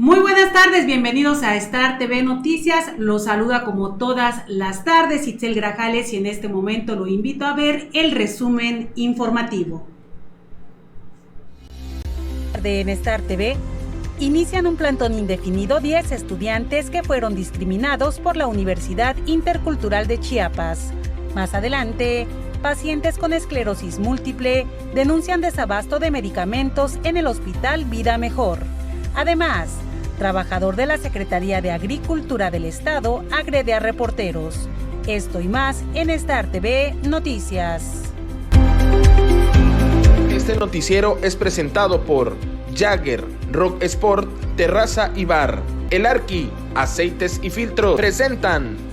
Muy buenas tardes, bienvenidos a Star TV Noticias. Los saluda como todas las tardes Itzel Grajales y en este momento lo invito a ver el resumen informativo. En Star TV inician un plantón indefinido 10 estudiantes que fueron discriminados por la Universidad Intercultural de Chiapas. Más adelante, pacientes con esclerosis múltiple denuncian desabasto de medicamentos en el Hospital Vida Mejor. Además, trabajador de la Secretaría de Agricultura del Estado agrede a reporteros. Esto y más en Star TV Noticias. Este noticiero es presentado por Jagger, Rock Sport, Terraza y Bar, El Arqui, Aceites y Filtros presentan.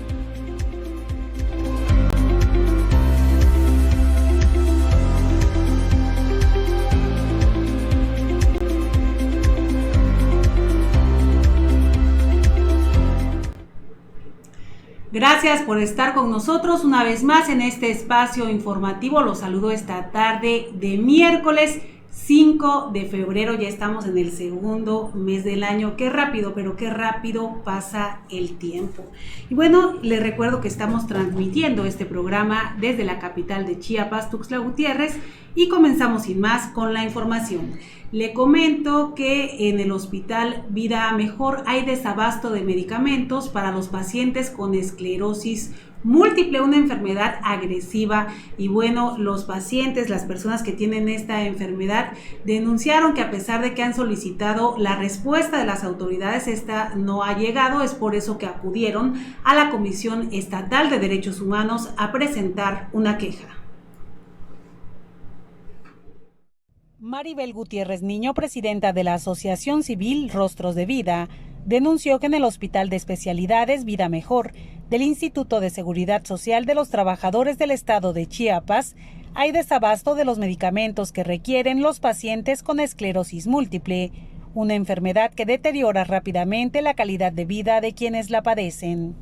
Gracias por estar con nosotros una vez más en este espacio informativo. Los saludo esta tarde de miércoles 5 de febrero. Ya estamos en el segundo mes del año. Qué rápido, pero qué rápido pasa el tiempo. Y bueno, les recuerdo que estamos transmitiendo este programa desde la capital de Chiapas, Tuxtla Gutiérrez, y comenzamos sin más con la información. Le comento que en el Hospital Vida Mejor hay desabasto de medicamentos para los pacientes con esclerosis múltiple, una enfermedad agresiva. Y bueno, los pacientes, las personas que tienen esta enfermedad, denunciaron que a pesar de que han solicitado la respuesta de las autoridades, esta no ha llegado. Es por eso que acudieron a la Comisión Estatal de Derechos Humanos a presentar una queja. Maribel Gutiérrez Niño, presidenta de la Asociación Civil Rostros de Vida, denunció que en el Hospital de Especialidades Vida Mejor del Instituto de Seguridad Social de los Trabajadores del Estado de Chiapas hay desabasto de los medicamentos que requieren los pacientes con esclerosis múltiple, una enfermedad que deteriora rápidamente la calidad de vida de quienes la padecen.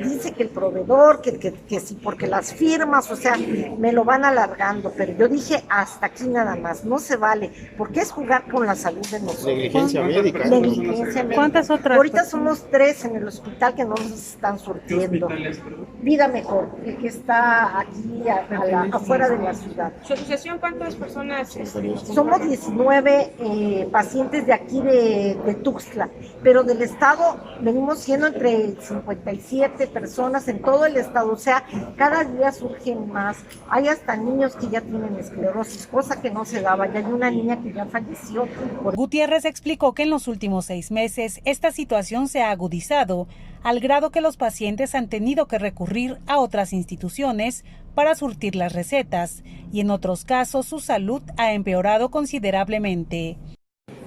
Dice que el proveedor, que sí, porque las firmas, o sea, me lo van alargando, pero yo dije hasta aquí nada más, no se vale, porque es jugar con la salud de nosotros. Negligencia médica. ¿Cuántas otras? Ahorita somos 3 en el hospital que no nos están surtiendo. Vida Mejor, el que está aquí afuera de la ciudad. ¿Su asociación cuántas personas? Somos 19 pacientes de aquí de Tuxtla, pero del estado venimos siendo entre 57 personas en todo el estado, o sea, cada día surgen más. Hay hasta niños que ya tienen esclerosis, cosa que no se daba, ya hay una niña que ya falleció. Gutiérrez explicó que en los últimos 6 meses esta situación se ha agudizado, al grado que los pacientes han tenido que recurrir a otras instituciones para surtir las recetas, y en otros casos su salud ha empeorado considerablemente.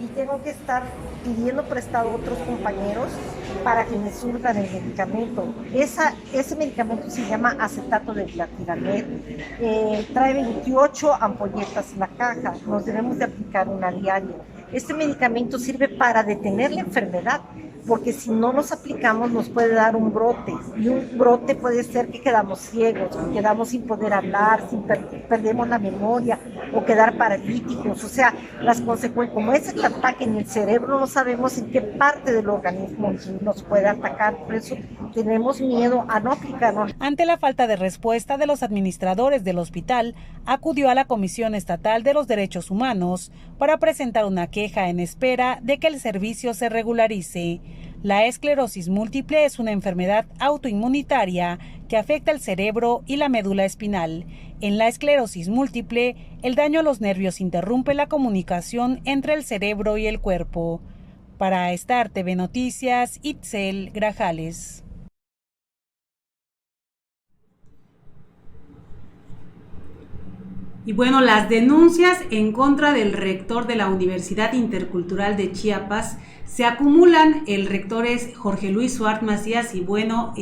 Y tengo que estar pidiendo prestado a otros compañeros para que me surtan el medicamento. Ese medicamento se llama acetato de Glatidamet. Trae 28 ampolletas en la caja. Nos debemos de aplicar una diaria. Este medicamento sirve para detener la enfermedad, porque si no nos aplicamos nos puede dar un brote, y un brote puede ser que quedamos ciegos, que quedamos sin poder hablar, perdemos la memoria o quedar paralíticos. O sea, las consecuencias, como es el ataque en el cerebro, no sabemos en qué parte del organismo nos puede atacar, por eso tenemos miedo a no aplicarnos. Ante la falta de respuesta de los administradores del hospital, acudió a la Comisión Estatal de los Derechos Humanos para presentar una queja en espera de que el servicio se regularice. La esclerosis múltiple es una enfermedad autoinmunitaria que afecta el cerebro y la médula espinal. En la esclerosis múltiple, el daño a los nervios interrumpe la comunicación entre el cerebro y el cuerpo. Para Star TV Noticias, Itzel Grajales. Y bueno, las denuncias en contra del rector de la Universidad Intercultural de Chiapas se acumulan. El rector es Jorge Luis Suárez Macías y bueno,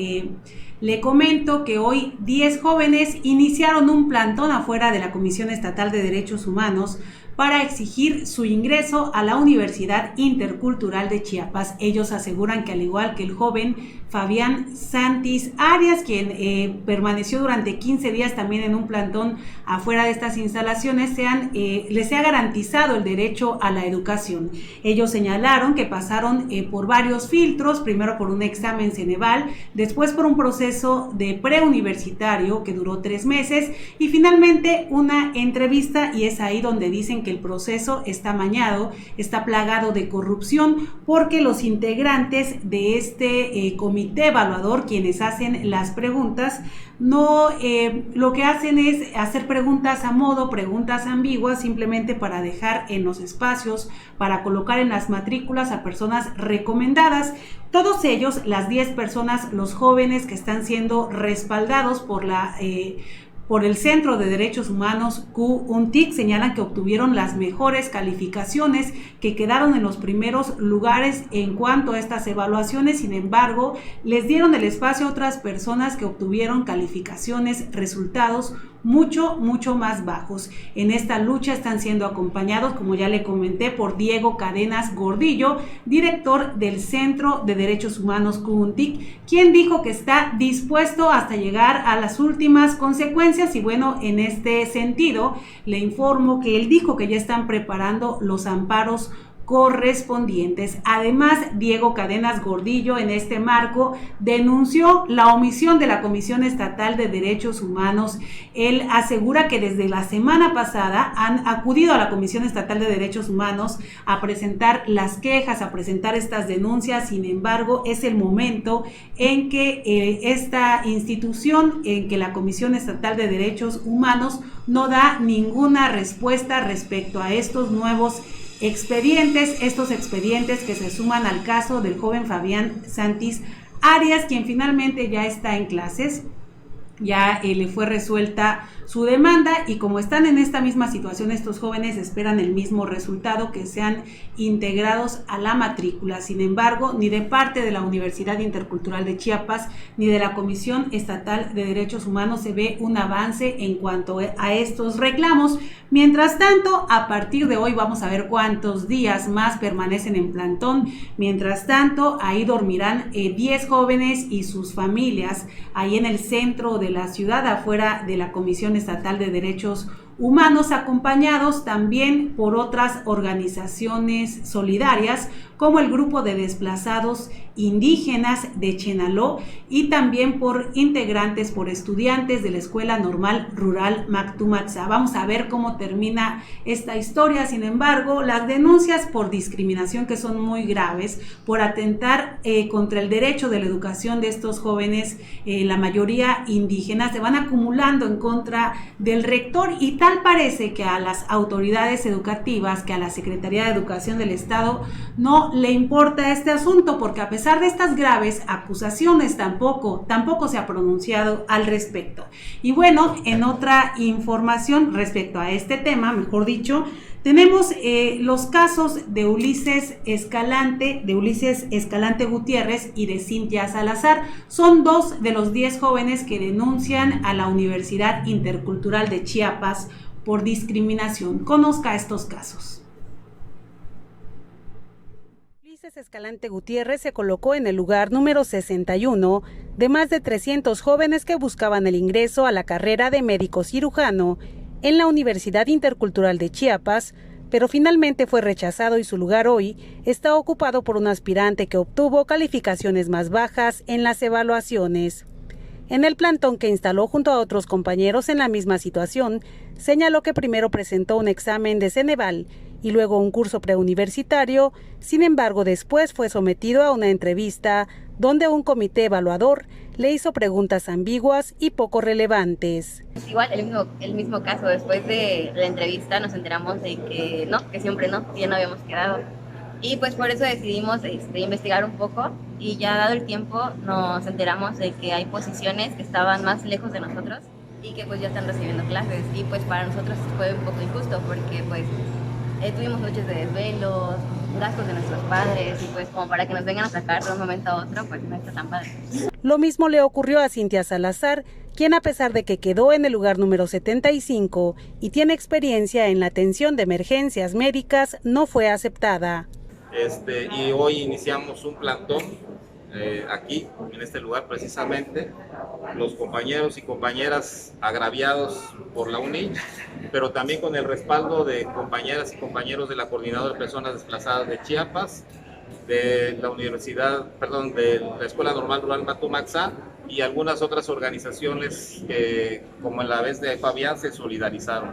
le comento que hoy 10 jóvenes iniciaron un plantón afuera de la Comisión Estatal de Derechos Humanos para exigir su ingreso a la Universidad Intercultural de Chiapas. Ellos aseguran que al igual que el joven Fabián Santis Arias, quien permaneció durante 15 días también en un plantón afuera de estas instalaciones, les sea garantizado el derecho a la educación. Ellos señalaron que pasaron por varios filtros, primero por un examen Ceneval, después por un proceso de preuniversitario que duró 3 meses y finalmente una entrevista, y es ahí donde dicen que el proceso está amañado, está plagado de corrupción, porque los integrantes de este comité evaluador, quienes hacen las preguntas, lo que hacen es hacer preguntas a modo, preguntas ambiguas, simplemente para dejar en los espacios, para colocar en las matrículas a personas recomendadas. Todos ellos, las 10 personas, los jóvenes que están siendo respaldados por el Centro de Derechos Humanos CUNTIC, señalan que obtuvieron las mejores calificaciones, que quedaron en los primeros lugares en cuanto a estas evaluaciones. Sin embargo, les dieron el espacio a otras personas que obtuvieron calificaciones, resultados mucho más bajos. En esta lucha están siendo acompañados, como ya le comenté, por Diego Cadenas Gordillo, director del Centro de Derechos Humanos CUNTIC, quien dijo que está dispuesto hasta llegar a las últimas consecuencias. Y bueno, en este sentido, le informo que él dijo que ya están preparando los amparos correspondientes. Además, Diego Cadenas Gordillo en este marco denunció la omisión de la Comisión Estatal de Derechos Humanos. Él asegura que desde la semana pasada han acudido a la Comisión Estatal de Derechos Humanos a presentar las quejas, a presentar estas denuncias. Sin embargo, es el momento en que esta institución, en que la Comisión Estatal de Derechos Humanos no da ninguna respuesta respecto a estos nuevos estos expedientes que se suman al caso del joven Fabián Santis Arias, quien finalmente ya está en clases. Ya le fue resuelta su demanda, y como están en esta misma situación, estos jóvenes esperan el mismo resultado, que sean integrados a la matrícula. Sin embargo, ni de parte de la Universidad Intercultural de Chiapas ni de la Comisión Estatal de Derechos Humanos se ve un avance en cuanto a estos reclamos. Mientras tanto, a partir de hoy vamos a ver cuántos días más permanecen en plantón. Mientras tanto, ahí dormirán 10 jóvenes y sus familias, ahí en el centro de la ciudad, afuera de la Comisión Estatal de Derechos Humanos, acompañados también por otras organizaciones solidarias, como el Grupo de Desplazados Indígenas de Chenaló, y también por integrantes, por estudiantes de la Escuela Normal Rural Mactumatza. Vamos a ver cómo termina esta historia. Sin embargo, las denuncias por discriminación, que son muy graves, por atentar contra el derecho de la educación de estos jóvenes, la mayoría indígenas, se van acumulando en contra del rector, y tal parece que a las autoridades educativas, que a la Secretaría de Educación del Estado no le importa este asunto, porque a pesar de estas graves acusaciones tampoco se ha pronunciado al respecto. Y bueno, en otra información respecto a este tema, mejor dicho, tenemos los casos de Ulises Escalante Gutiérrez y de Cintia Salazar. Son 2 de los 10 jóvenes que denuncian a la Universidad Intercultural de Chiapas por discriminación. Conozca estos casos. Ulises Escalante Gutiérrez se colocó en el lugar número 61 de más de 300 jóvenes que buscaban el ingreso a la carrera de médico cirujano en la Universidad Intercultural de Chiapas, pero finalmente fue rechazado, y su lugar hoy está ocupado por un aspirante que obtuvo calificaciones más bajas en las evaluaciones. En el plantón que instaló junto a otros compañeros en la misma situación, señaló que primero presentó un examen de Ceneval y luego un curso preuniversitario. Sin embargo, después fue sometido a una entrevista donde un comité evaluador le hizo preguntas ambiguas y poco relevantes. Igual, el mismo caso, después de la entrevista nos enteramos de que no, que siempre no, ya no habíamos quedado. Y pues por eso decidimos investigar un poco, y ya dado el tiempo nos enteramos de que hay posiciones que estaban más lejos de nosotros y que pues ya están recibiendo clases, y pues para nosotros fue un poco injusto porque pues tuvimos noches de desvelos, gastos de nuestros padres, y pues como para que nos vengan a sacar de un momento a otro, pues no está tan padre. Lo mismo le ocurrió a Cintia Salazar, quien, a pesar de que quedó en el lugar número 75 y tiene experiencia en la atención de emergencias médicas, no fue aceptada. Y hoy iniciamos un plantón aquí, en este lugar precisamente, los compañeros y compañeras agraviados por la UNICH, pero también con el respaldo de compañeras y compañeros de la Coordinadora de Personas Desplazadas de Chiapas, de la de la Escuela Normal Rural Matumaxá y algunas otras organizaciones que, como en la vez de Fabián, se solidarizaron.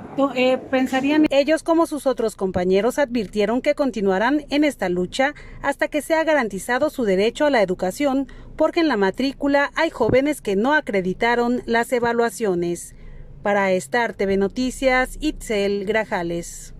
Ellos, como sus otros compañeros, advirtieron que continuarán en esta lucha hasta que sea garantizado su derecho a la educación, porque en la matrícula hay jóvenes que no acreditaron las evaluaciones. Para Star TV Noticias, Itzel Grajales.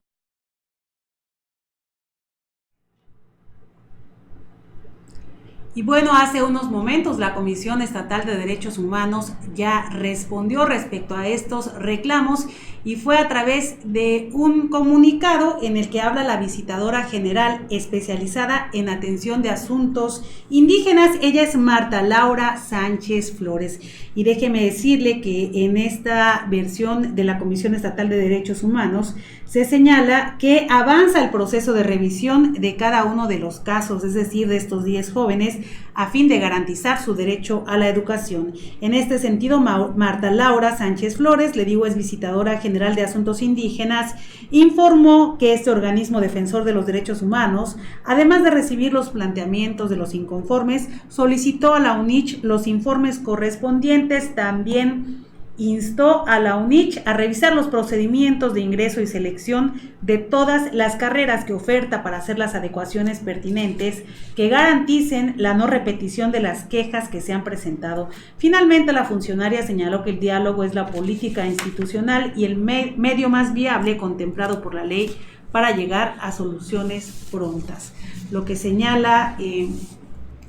Y bueno, hace unos momentos la Comisión Estatal de Derechos Humanos ya respondió respecto a estos reclamos y fue a través de un comunicado en el que habla la visitadora general especializada en atención de asuntos indígenas. Ella es Marta Laura Sánchez Flores. Y déjeme decirle que en esta versión de la Comisión Estatal de Derechos Humanos se señala que avanza el proceso de revisión de cada uno de los casos, es decir, de estos 10 jóvenes, a fin de garantizar su derecho a la educación. En este sentido, Marta Laura Sánchez Flores, le digo, es visitadora general de asuntos indígenas, informó que este organismo defensor de los derechos humanos, además de recibir los planteamientos de los inconformes, solicitó a la UNICH los informes correspondientes. También instó a la UNICH a revisar los procedimientos de ingreso y selección de todas las carreras que oferta para hacer las adecuaciones pertinentes que garanticen la no repetición de las quejas que se han presentado. Finalmente, la funcionaria señaló que el diálogo es la política institucional y el medio más viable contemplado por la ley para llegar a soluciones prontas. Lo que señala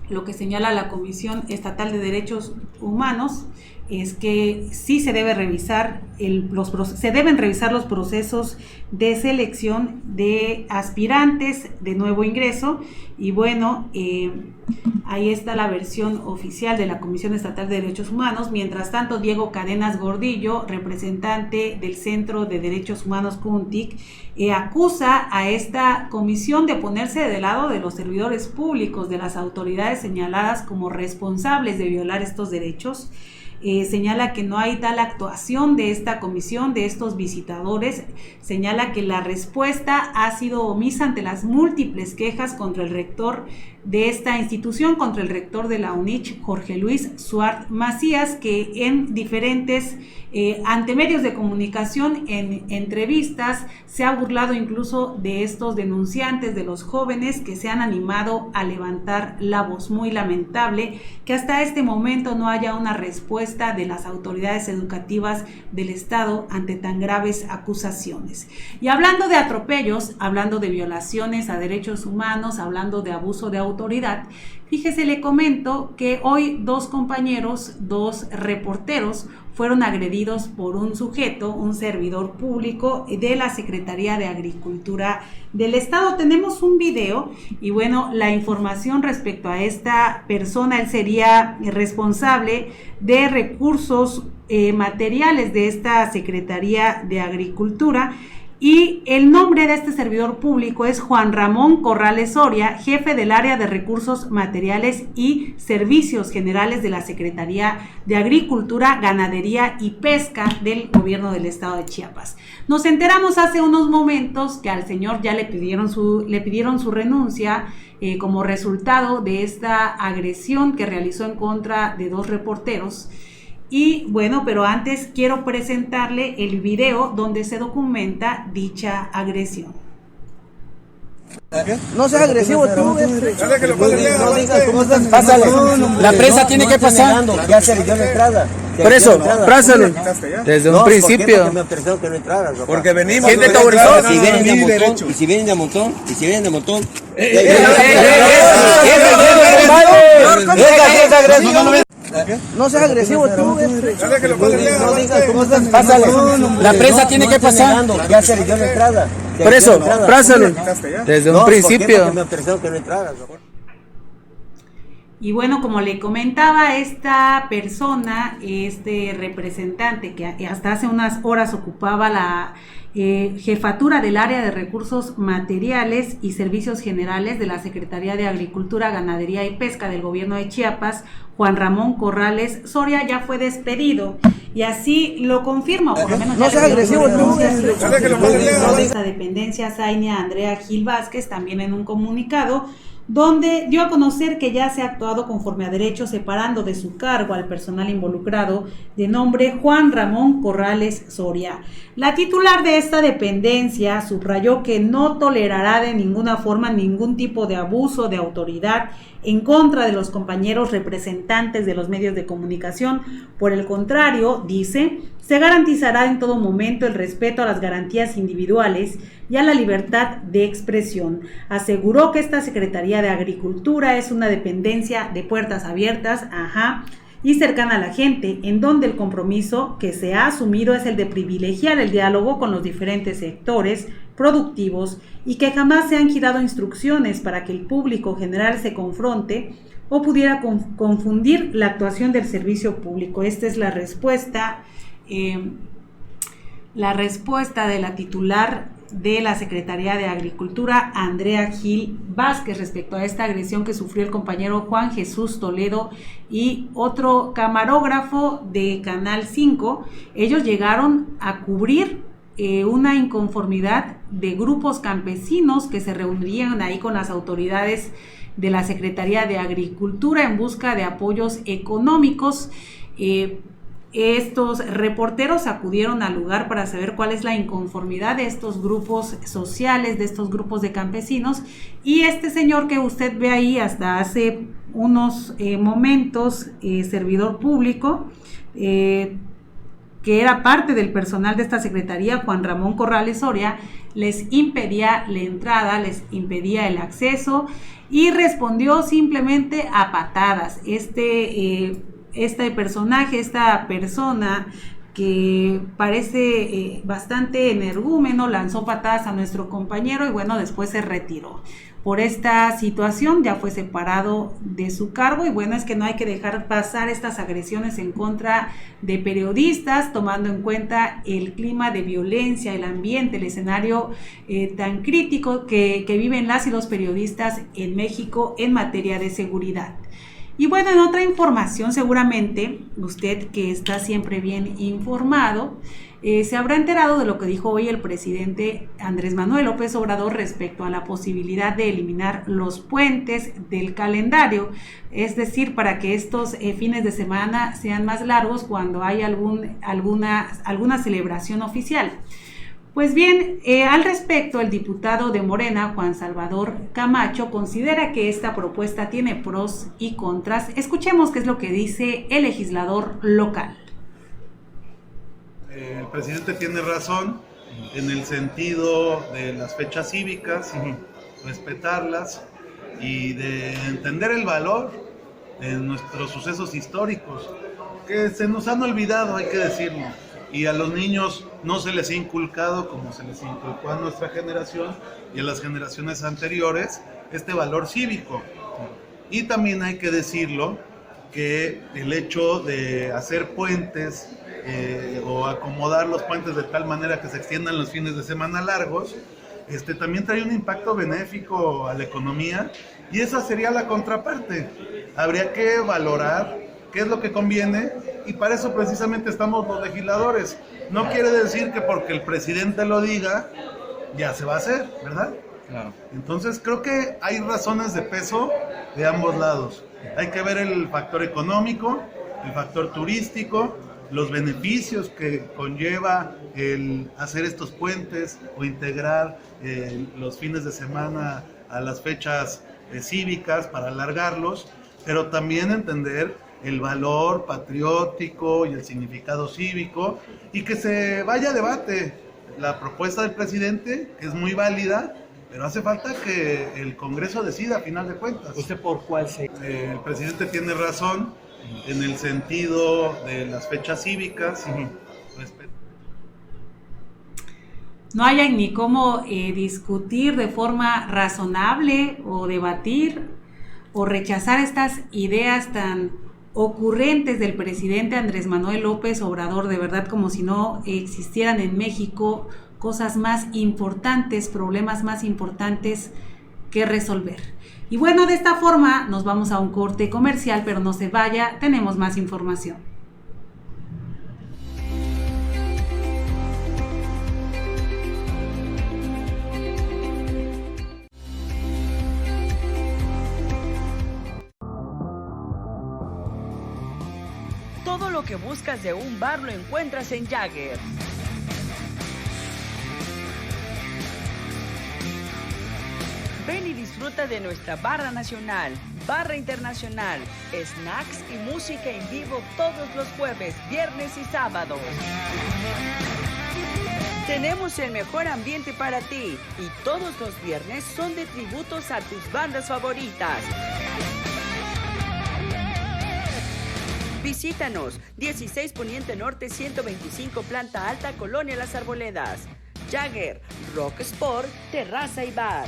la Comisión Estatal de Derechos Humanos es que sí se debe revisar se deben revisar los procesos de selección de aspirantes de nuevo ingreso. Y bueno, ahí está la versión oficial de la Comisión Estatal de Derechos Humanos. Mientras tanto, Diego Cadenas Gordillo, representante del Centro de Derechos Humanos CUNTIC, acusa a esta comisión de ponerse del lado de los servidores públicos, de las autoridades señaladas como responsables de violar estos derechos. Señala que no hay tal actuación de esta comisión, de estos visitadores. Señala que la respuesta ha sido omisa ante las múltiples quejas contra el rector de esta institución, contra el rector de la UNICH, Jorge Luis Suart Macías, que en diferentes ante medios de comunicación, en entrevistas, se ha burlado incluso de estos denunciantes, de los jóvenes que se han animado a levantar la voz. Muy lamentable que hasta este momento no haya una respuesta de las autoridades educativas del Estado ante tan graves acusaciones. Y hablando de atropellos, hablando de violaciones a derechos humanos, hablando de abuso de autoridad, fíjese, le comento que hoy dos reporteros fueron agredidos por un sujeto, un servidor público de la Secretaría de Agricultura del Estado. Tenemos un video y bueno, la información respecto a esta persona: él sería responsable de recursos materiales de esta Secretaría de Agricultura. Y el nombre de este servidor público es Juan Ramón Corrales Soria, jefe del área de recursos materiales y servicios generales de la Secretaría de Agricultura, Ganadería y Pesca del gobierno del estado de Chiapas. Nos enteramos hace unos momentos que al señor ya le pidieron su renuncia como resultado de esta agresión que realizó en contra de dos reporteros. Y bueno, pero antes quiero presentarle el video donde se documenta dicha agresión. No seas agresivo tú. Dale que lo pase. Pásale. La prensa tiene que pasar. Ya se le dio la entrada. Por eso, pásale. Desde un principio. Porque me autorizaron que no entraras. Porque venimos. ¿Quién te autorizó? Si vienen de montón, y si vienen de montón, y si vienen de montón. No seas agresivo tú. Dale que lo pase. Pásale. La prensa tiene que pasar. Ya se le dio la entrada. Por eso, pásale. Desde un principio. Y Y bueno, como le comentaba, esta persona, este representante que hasta hace unas horas ocupaba la jefatura del área de recursos materiales y servicios generales de la Secretaría de Agricultura, Ganadería y Pesca del gobierno de Chiapas, Juan Ramón Corrales Soria, ya fue despedido. Y así lo confirma, o por lo menos no ya sea agresivo, de esta dependencia, Zainia Andrea Gil Vázquez, también en un comunicado, donde dio a conocer que ya se ha actuado conforme a derecho, separando de su cargo al personal involucrado de nombre Juan Ramón Corrales Soria. La titular de esta dependencia subrayó que no tolerará de ninguna forma ningún tipo de abuso de autoridad en contra de los compañeros representantes de los medios de comunicación. Por el contrario, dice, se garantizará en todo momento el respeto a las garantías individuales y a la libertad de expresión. Aseguró que esta Secretaría de Agricultura es una dependencia de puertas abiertas, y cercana a la gente, en donde el compromiso que se ha asumido es el de privilegiar el diálogo con los diferentes sectores productivos y que jamás se han girado instrucciones para que el público general se confronte o pudiera confundir la actuación del servicio público. Esta es la respuesta de la titular de la Secretaría de Agricultura, Andrea Gil Vázquez, respecto a esta agresión que sufrió el compañero Juan Jesús Toledo y otro camarógrafo de Canal 5. Ellos llegaron a cubrir una inconformidad de grupos campesinos que se reunirían ahí con las autoridades de la Secretaría de Agricultura en busca de apoyos económicos. Estos reporteros acudieron al lugar para saber cuál es la inconformidad de estos grupos sociales, de estos grupos de campesinos, y este señor que usted ve ahí hasta hace unos momentos, servidor público, que era parte del personal de esta secretaría, Juan Ramón Corrales Soria, les impedía la entrada, les impedía el acceso y respondió simplemente a patadas. Este personaje, esta persona que parece bastante energúmeno, lanzó patadas a nuestro compañero y bueno, después se retiró. Por esta situación ya fue separado de su cargo y bueno, es que no hay que dejar pasar estas agresiones en contra de periodistas, tomando en cuenta el clima de violencia, el ambiente, el escenario tan crítico que viven las y los periodistas en México en materia de seguridad. Y bueno, en otra información, seguramente usted que está siempre bien informado, se habrá enterado de lo que dijo hoy el presidente Andrés Manuel López Obrador respecto a la posibilidad de eliminar los puentes del calendario, es decir, para que estos fines de semana sean más largos cuando hay alguna celebración oficial. Pues bien, al respecto, el diputado de Morena, Juan Salvador Camacho, considera que esta propuesta tiene pros y contras. Escuchemos qué es lo que dice el legislador local. El presidente tiene razón en el sentido de las fechas cívicas, respetarlas y de entender el valor de nuestros sucesos históricos, que se nos han olvidado, hay que decirlo. Y a los niños no se les ha inculcado como se les inculcó a nuestra generación y a las generaciones anteriores este valor cívico. Y también hay que decirlo que el hecho de hacer puentes o acomodar los puentes de tal manera que se extiendan los fines de semana largos, también trae un impacto benéfico a la economía y esa sería la contraparte. Habría que valorar qué es lo que conviene y para eso precisamente estamos los legisladores. No quiere decir que porque el presidente lo diga ya se va a hacer, ¿verdad? Claro. Entonces creo que hay razones de peso de ambos lados. Hay que ver el factor económico, el factor turístico, los beneficios que conlleva el hacer estos puentes o integrar los fines de semana a las fechas cívicas para alargarlos, pero también entender el valor patriótico y el significado cívico y que se vaya a debate la propuesta del presidente, que es muy válida, pero hace falta que el Congreso decida a final de cuentas. ¿Usted por cuál se...? El presidente tiene razón en el sentido de las fechas cívicas. No hay ni cómo discutir de forma razonable o debatir o rechazar estas ideas tan ocurrentes del presidente Andrés Manuel López Obrador, de verdad como si no existieran en México cosas más importantes, problemas más importantes que resolver. Y bueno, de esta forma nos vamos a un corte comercial, pero no se vaya, tenemos más información. Todo lo que buscas de un bar lo encuentras en Jagger. Ven y disfruta de nuestra barra nacional, barra internacional, snacks y música en vivo todos los jueves, viernes y sábados. Tenemos el mejor ambiente para ti y todos los viernes son de tributos a tus bandas favoritas. Visítanos, 16 Poniente Norte 125 Planta Alta, Colonia Las Arboledas. Jagger, Rock Sport, Terraza y Bar.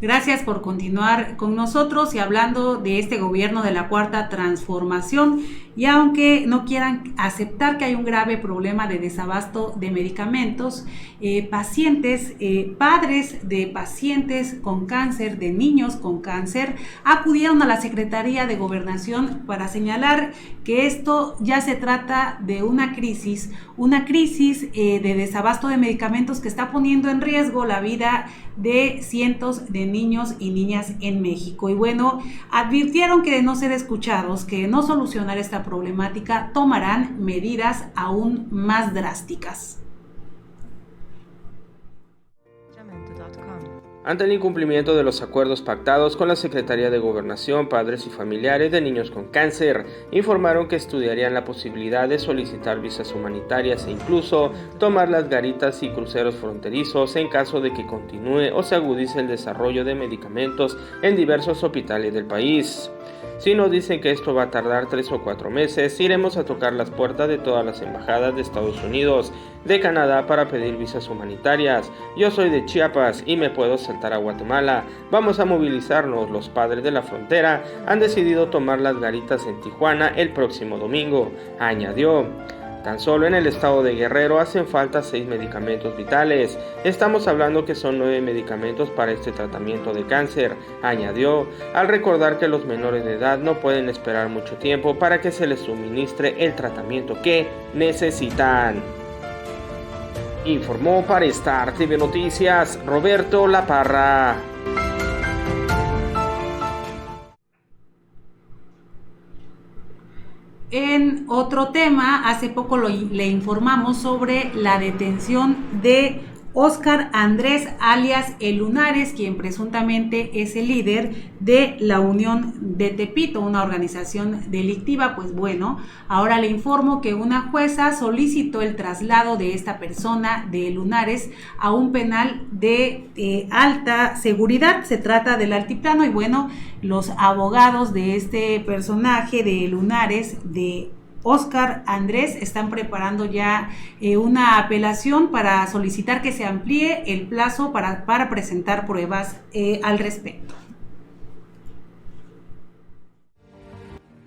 Gracias por continuar con nosotros y hablando de este gobierno de la Cuarta Transformación. Y aunque no quieran aceptar que hay un grave problema de desabasto de medicamentos, padres de pacientes con cáncer, de niños con cáncer, acudieron a la Secretaría de Gobernación para señalar que esto ya se trata de una crisis de desabasto de medicamentos que está poniendo en riesgo la vida de cientos de niños y niñas en México. Y bueno, advirtieron que de no ser escuchados, que de no solucionar esta problemática, tomarán medidas aún más drásticas. Ante el incumplimiento de los acuerdos pactados con la Secretaría de Gobernación, padres y familiares de niños con cáncer informaron que estudiarían la posibilidad de solicitar visas humanitarias e incluso tomar las garitas y cruceros fronterizos en caso de que continúe o se agudice el desarrollo de medicamentos en diversos hospitales del país. Si nos dicen que esto va a tardar 3 o 4 meses, iremos a tocar las puertas de todas las embajadas de Estados Unidos, de Canadá para pedir visas humanitarias. Yo soy de Chiapas y me puedo saltar a Guatemala. Vamos a movilizarnos. Los padres de la frontera han decidido tomar las garitas en Tijuana el próximo domingo, añadió. Tan solo en el estado de Guerrero hacen falta 6 medicamentos vitales. Estamos hablando que son 9 medicamentos para este tratamiento de cáncer, añadió, al recordar que los menores de edad no pueden esperar mucho tiempo para que se les suministre el tratamiento que necesitan. Informó para Star TV Noticias Roberto La Parra. En otro tema, hace poco le informamos sobre la detención de Óscar Andrés alias El Lunares, quien presuntamente es el líder de la Unión de Tepito, una organización delictiva. Pues bueno, ahora le informo que una jueza solicitó el traslado de esta persona, de Lunares, a un penal de alta seguridad. Se trata del Altiplano y bueno, los abogados de este personaje de Lunares, de Óscar Andrés, están preparando ya una apelación para solicitar que se amplíe el plazo para presentar pruebas al respecto.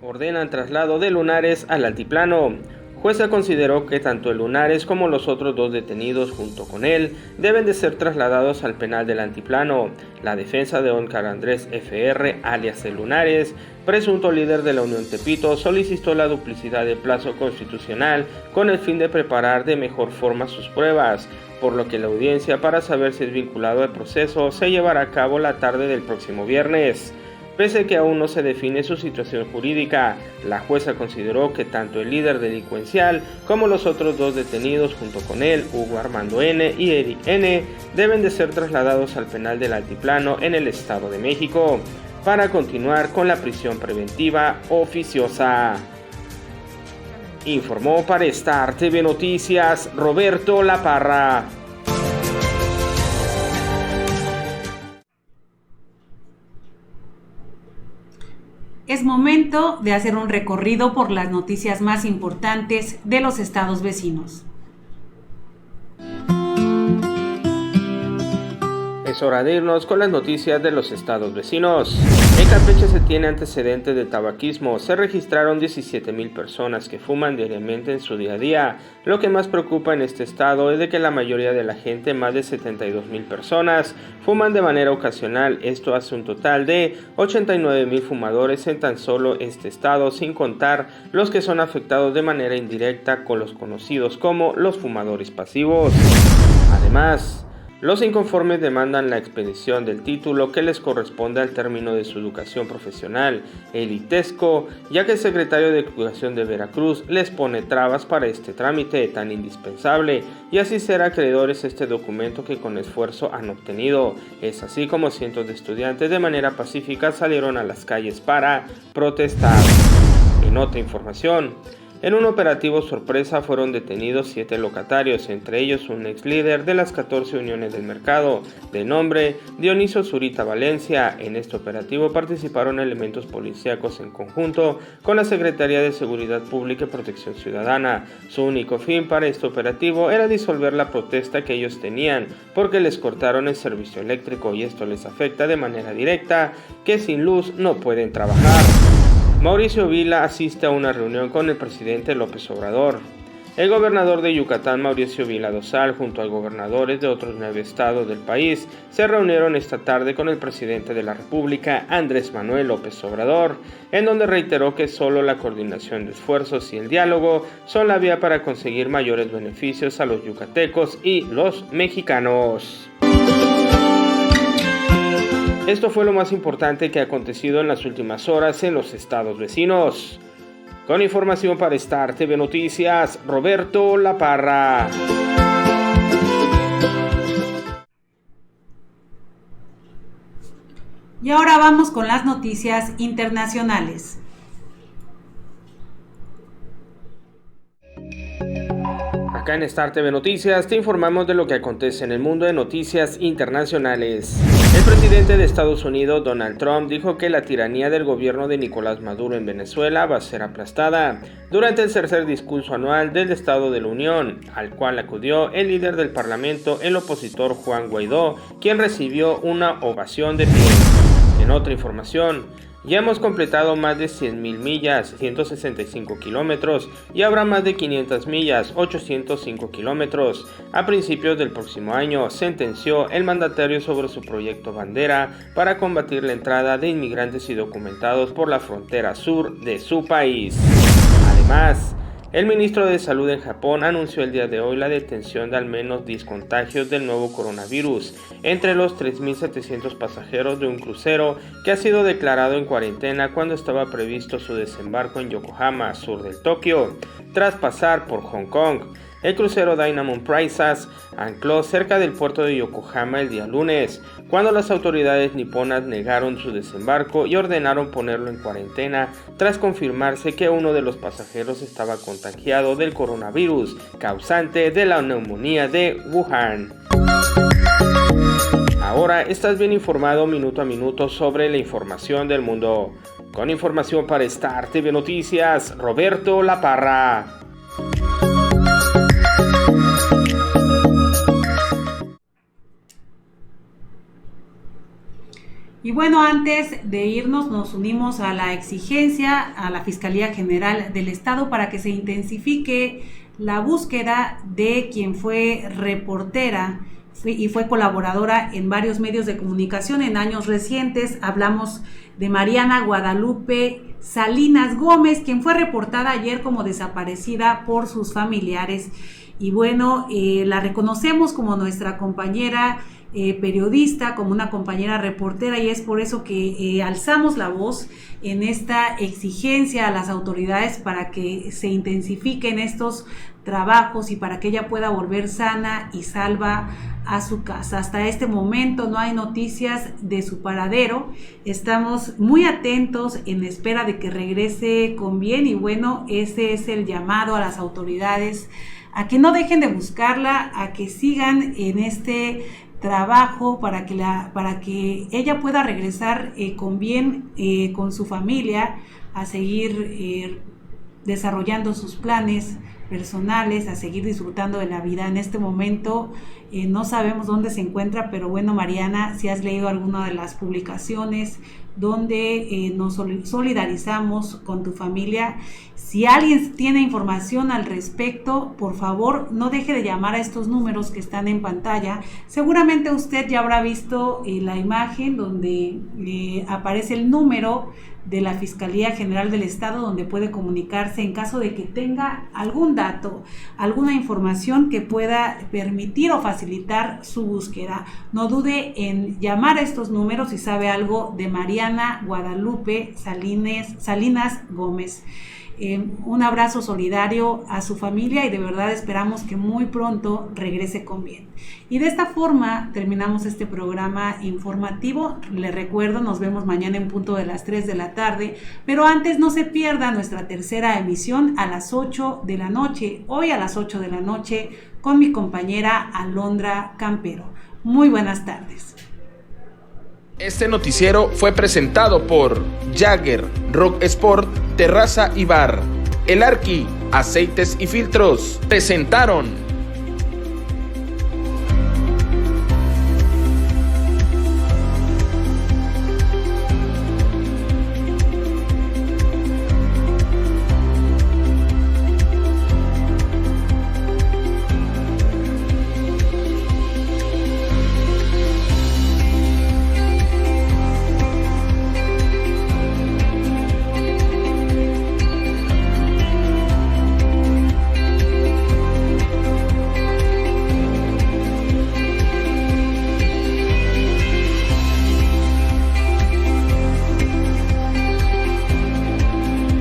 Ordenan traslado de Lunares al Altiplano. Jueza consideró que tanto el Lunares como los otros 2 detenidos junto con él deben de ser trasladados al penal del Altiplano. La defensa de Óscar Andrés FR, alias El Lunares, presunto líder de la Unión Tepito, solicitó la duplicidad de plazo constitucional con el fin de preparar de mejor forma sus pruebas, por lo que la audiencia para saber si es vinculado al proceso se llevará a cabo la tarde del próximo viernes. Pese a que aún no se define su situación jurídica, la jueza consideró que tanto el líder delincuencial como los otros 2 detenidos junto con él, Hugo Armando N. y Eric N., deben de ser trasladados al penal del Altiplano en el Estado de México para continuar con la prisión preventiva oficiosa. Informó para Star TV Noticias Roberto La Parra. es momento de hacer un recorrido por las noticias más importantes de los estados vecinos. Es hora de irnos con las noticias de los estados vecinos. En Campeche se tiene antecedentes de tabaquismo. Se registraron 17,000 personas que fuman diariamente en su día a día. Lo que más preocupa en este estado es de que la mayoría de la gente, más de 72,000 personas, fuman de manera ocasional. Esto hace un total de 89,000 fumadores en tan solo este estado, sin contar los que son afectados de manera indirecta con los conocidos como los fumadores pasivos. Además, los inconformes demandan la expedición del título que les corresponde al término de su educación profesional, el ITESCO, ya que el secretario de Educación de Veracruz les pone trabas para este trámite tan indispensable y así ser acreedores a este documento que con esfuerzo han obtenido. Es así como cientos de estudiantes de manera pacífica salieron a las calles para protestar. En otra información, en un operativo sorpresa fueron detenidos 7 locatarios, entre ellos un ex líder de las 14 uniones del mercado, de nombre Dionisio Zurita Valencia. En este operativo participaron elementos policíacos en conjunto con la Secretaría de Seguridad Pública y Protección Ciudadana. Su único fin para este operativo era disolver la protesta que ellos tenían, porque les cortaron el servicio eléctrico y esto les afecta de manera directa, que sin luz no pueden trabajar. Mauricio Vila asiste a una reunión con el presidente López Obrador. El gobernador de Yucatán, Mauricio Vila Dosal, junto a gobernadores de otros 9 estados del país, se reunieron esta tarde con el presidente de la República, Andrés Manuel López Obrador, en donde reiteró que solo la coordinación de esfuerzos y el diálogo son la vía para conseguir mayores beneficios a los yucatecos y los mexicanos. Esto fue lo más importante que ha acontecido en las últimas horas en los estados vecinos. Con información para Star TV Noticias, Roberto La Parra. Y ahora vamos con las noticias internacionales. Acá en Star TV Noticias te informamos de lo que acontece en el mundo de noticias internacionales. El presidente de Estados Unidos, Donald Trump, dijo que la tiranía del gobierno de Nicolás Maduro en Venezuela va a ser aplastada durante el tercer discurso anual del Estado de la Unión, al cual acudió el líder del Parlamento, el opositor Juan Guaidó, quien recibió una ovación de pie. En otra información, ya hemos completado más de 100,000 millas, 165 kilómetros, y habrá más de 500 millas, 805 kilómetros. A principios del próximo año, sentenció el mandatario sobre su proyecto Bandera para combatir la entrada de inmigrantes indocumentados por la frontera sur de su país. Además, el ministro de Salud en Japón anunció el día de hoy la detención de al menos 10 contagios del nuevo coronavirus entre los 3.700 pasajeros de un crucero que ha sido declarado en cuarentena cuando estaba previsto su desembarco en Yokohama, sur del Tokio, tras pasar por Hong Kong. El crucero Diamond Princess ancló cerca del puerto de Yokohama el día lunes, cuando las autoridades niponas negaron su desembarco y ordenaron ponerlo en cuarentena tras confirmarse que uno de los pasajeros estaba contagiado del coronavirus causante de la neumonía de Wuhan. Ahora estás bien informado minuto a minuto sobre la información del mundo. Con información para Star TV Noticias, Roberto La Parra. Y bueno, antes de irnos, nos unimos a la exigencia a la Fiscalía General del Estado para que se intensifique la búsqueda de quien fue reportera y fue colaboradora en varios medios de comunicación en años recientes. Hablamos de Mariana Guadalupe Salinas Gómez, quien fue reportada ayer como desaparecida por sus familiares. Y bueno, la reconocemos como nuestra compañera periodista, como una compañera reportera, y es por eso que alzamos la voz en esta exigencia a las autoridades para que se intensifiquen estos trabajos y para que ella pueda volver sana y salva a su casa. Hasta este momento no hay noticias de su paradero. Estamos muy atentos en espera de que regrese con bien, y bueno, ese es el llamado a las autoridades a que no dejen de buscarla, a que sigan en este trabajo para que ella pueda regresar con bien con su familia a seguir desarrollando sus planes personales, a seguir disfrutando de la vida. En este momento no sabemos dónde se encuentra, pero bueno, Mariana, si has leído alguna de las publicaciones donde nos solidarizamos con tu familia, si alguien tiene información al respecto, por favor no deje de llamar a estos números que están en pantalla. Seguramente usted ya habrá visto la imagen donde aparece el número de la Fiscalía General del Estado, donde puede comunicarse en caso de que tenga algún dato, alguna información que pueda permitir o facilitar su búsqueda. No dude en llamar a estos números si sabe algo de Mariana Guadalupe Salinas Gómez. Un abrazo solidario a su familia y de verdad esperamos que muy pronto regrese con bien. Y de esta forma terminamos este programa informativo. Les recuerdo, nos vemos mañana en punto de las 3 de la tarde, pero antes no se pierda nuestra tercera emisión a las 8 de la noche, hoy a las 8 de la noche, con mi compañera Alondra Campero. Muy buenas tardes. Este noticiero fue presentado por Jagger, Rock Sport, Terraza y Bar, El Arqui, Aceites y Filtros. Presentaron